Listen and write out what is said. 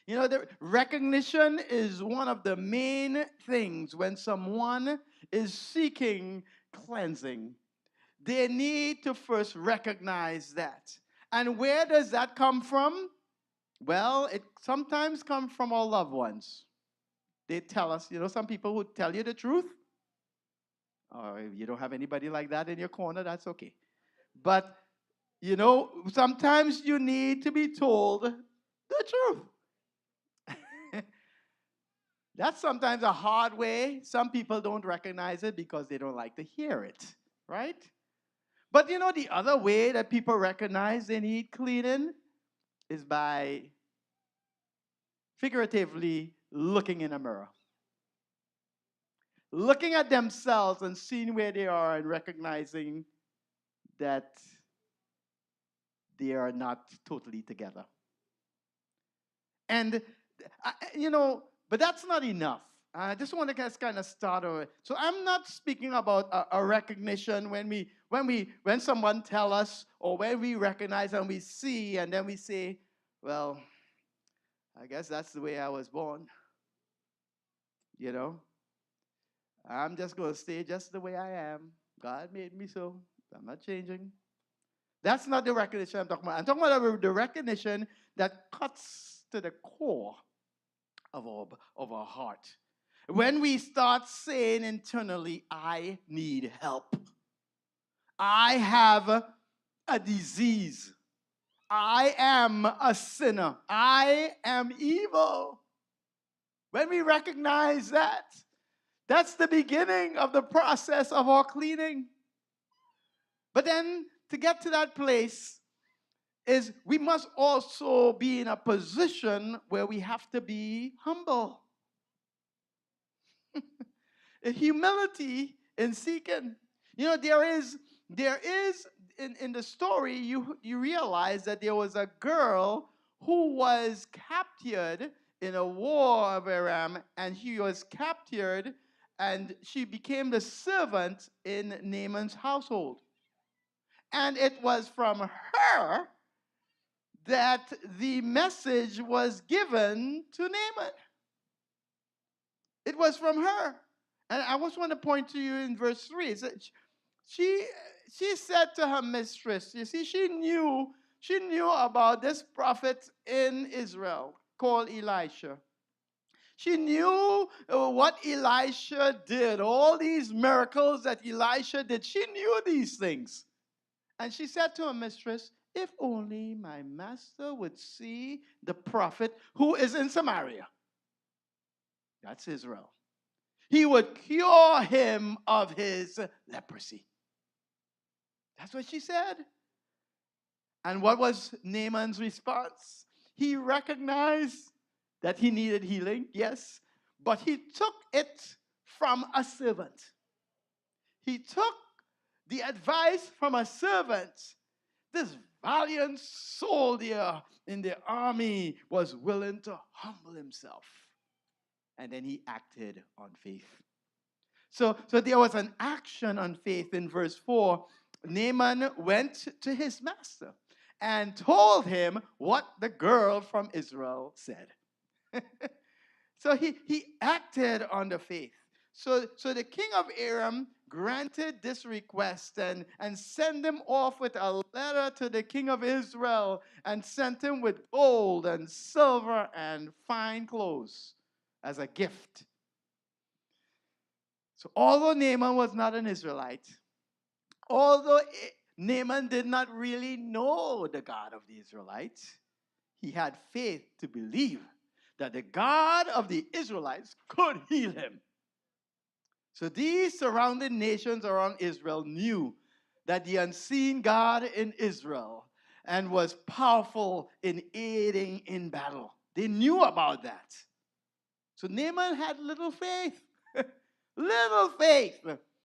You know, the recognition is one of the main things when someone is seeking cleansing. They need to first recognize that. And where does that come from? Well, it sometimes comes from our loved ones. They tell us, some people who tell you the truth, or if you don't have anybody like that in your corner, that's okay. But, sometimes you need to be told the truth. That's sometimes a hard way. Some people don't recognize it because they don't like to hear it, right? But the other way that people recognize they need cleaning is by figuratively looking in a mirror, looking at themselves and seeing where they are and recognizing that they are not totally together. And, but that's not enough. I just want to just kind of start over. So I'm not speaking about a recognition when someone tell us or when we recognize and we see and then we say, well, I guess that's the way I was born. You know, I'm just going to stay just the way I am. God made me so. I'm not changing. That's not the recognition I'm talking about. I'm talking about the recognition that cuts to the core of our heart. When we start saying internally, I need help. I have a disease. I am a sinner. I am evil. When we recognize that, that's the beginning of the process of our cleaning. But then to get to that place is we must also be in a position where we have to be humble. Humility in seeking. There is in the story you realize that there was a girl who was captured in a war of Aram, and she was captured and she became the servant in Naaman's household. And it was from her that the message was given to Naaman. It was from her. And I just want to point to you in verse 3. It said, she, she said to her mistress, you see, she knew about this prophet in Israel called Elisha. She knew what Elisha did, all these miracles that Elisha did. She knew these things. And she said to her mistress, if only my master would see the prophet who is in Samaria. That's Israel. He would cure him of his leprosy. That's what she said. And what was Naaman's response? He recognized that he needed healing, yes, but he took it from a servant. He took the advice from a servant. This valiant soldier in the army was willing to humble himself. And then he acted on faith. So there was an action on faith in verse 4. Naaman went to his master and told him what the girl from Israel said. So he acted on the faith. So the king of Aram granted this request and sent him off with a letter to the king of Israel and sent him with gold and silver and fine clothes as a gift. So although Naaman was not an Israelite, although Naaman did not really know the God of the Israelites, he had faith to believe that the God of the Israelites could heal him. So these surrounding nations around Israel knew that the unseen God in Israel and was powerful in aiding in battle. They knew about that. So Naaman had little faith. Little faith.